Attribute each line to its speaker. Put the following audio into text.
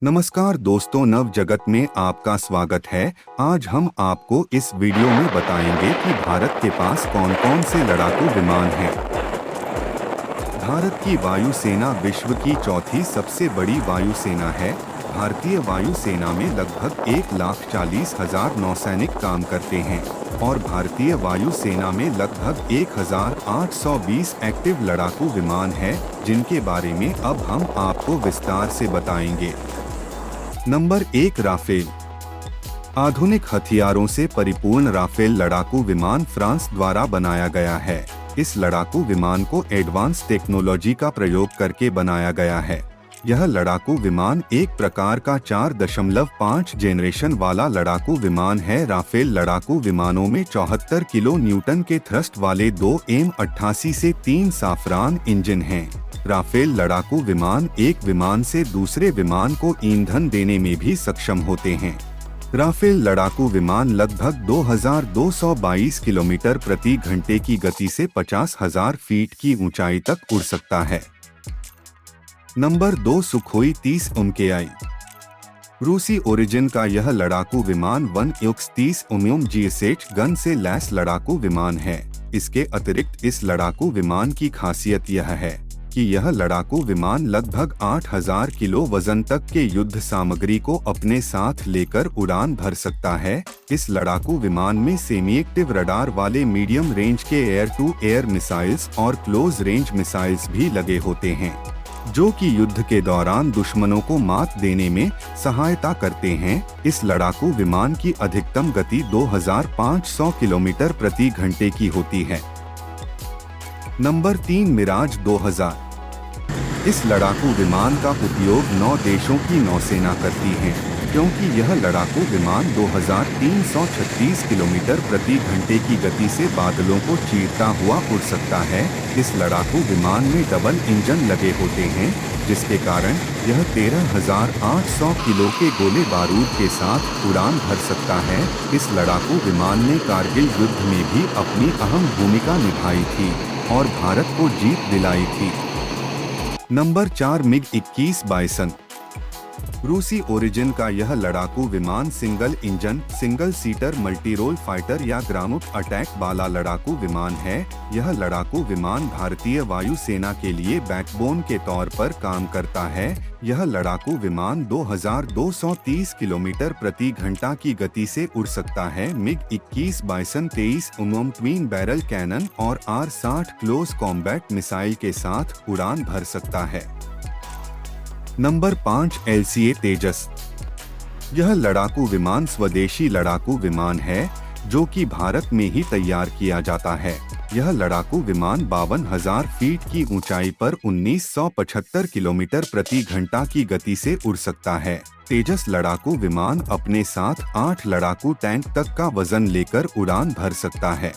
Speaker 1: नमस्कार दोस्तों, नव जगत में आपका स्वागत है। आज हम आपको इस वीडियो में बताएंगे कि भारत के पास कौन कौन से लड़ाकू विमान हैं। भारत की वायुसेना विश्व की चौथी सबसे बड़ी वायुसेना है। भारतीय वायुसेना में लगभग 1,40,000 नौसैनिक काम करते हैं और भारतीय वायुसेना में लगभग 1,820 एक्टिव लड़ाकू विमान हैं, जिनके बारे में अब हम आपको विस्तार से बताएंगे। Number 1, Rafale. आधुनिक हथियारों से परिपूर्ण राफेल लड़ाकू विमान फ्रांस द्वारा बनाया गया है। इस लड़ाकू विमान को एडवांस टेक्नोलॉजी का प्रयोग करके बनाया गया है। यह लड़ाकू विमान एक प्रकार का 4.5 जेनरेशन वाला लड़ाकू विमान है। राफेल लड़ाकू विमानों में 74 किलो न्यूटन के थ्रस्ट वाले 2 M88 से 3 साफरान इंजन हैं। राफेल लड़ाकू विमान एक विमान से दूसरे विमान को ईंधन देने में भी सक्षम होते हैं। राफेल लड़ाकू विमान लगभग 2,222 किलोमीटर प्रति घंटे की गति से 50,000 फीट की ऊंचाई तक उड़ सकता है। Number 2, Sukhoi 30 MKI। रूसी ओरिजिन का यह लड़ाकू विमान 1X-30 GSH गन से लैस लड़ाकू विमान है। इसके अतिरिक्त इस लड़ाकू विमान की खासियत यह है कि यह लड़ाकू विमान लगभग 8,000 किलो वजन तक के युद्ध सामग्री को अपने साथ लेकर उड़ान भर सकता है। इस लड़ाकू विमान में सेमी एक्टिव रडार वाले मीडियम रेंज के एयर टू एयर मिसाइल्स और क्लोज रेंज मिसाइल्स भी लगे होते हैं, जो कि युद्ध के दौरान दुश्मनों को मात देने में सहायता करते हैं। इस लड़ाकू विमान की अधिकतम गति 2,500 किलोमीटर प्रति घंटे की होती है। नंबर 3, मिराज 2000। इस लड़ाकू विमान का उपयोग 9 देशों की नौसेना करती है, क्योंकि यह लड़ाकू विमान 2,336 किलोमीटर प्रति घंटे की गति से बादलों को चीरता हुआ उड़ सकता है। इस लड़ाकू विमान में डबल इंजन लगे होते हैं, जिसके कारण यह 13,800 किलो के गोले बारूद के साथ उड़ान भर सकता है। इस लड़ाकू विमान ने कारगिल युद्ध में भी अपनी अहम भूमिका निभाई थी और भारत को जीत दिलाई थी। Number 4, MiG-21 bison. रूसी ओरिजिन का यह लड़ाकू विमान single engine, single seater multi role fighter या ग्राउंड अटैक वाला लड़ाकू विमान है। यह लड़ाकू विमान भारतीय वायुसेना के लिए बैकबोन के तौर पर काम करता है। यह लड़ाकू विमान 2,230 किलोमीटर प्रति घंटा की गति से उड़ सकता है। MiG-21 bison 23 twin barrel cannon और R-60 क्लोज कॉम्बैट मिसाइल के साथ उड़ान भर सकता है। नंबर 5, LCA तेजस। यह लड़ाकू विमान स्वदेशी लड़ाकू विमान है, जो कि भारत में ही तैयार किया जाता है। यह लड़ाकू विमान 52,000 फीट की ऊंचाई पर 1,975 किलोमीटर प्रति घंटा की गति से उड़ सकता है। तेजस लड़ाकू विमान अपने साथ 8 लड़ाकू टैंक तक का वजन लेकर उड़ान भर सकता है।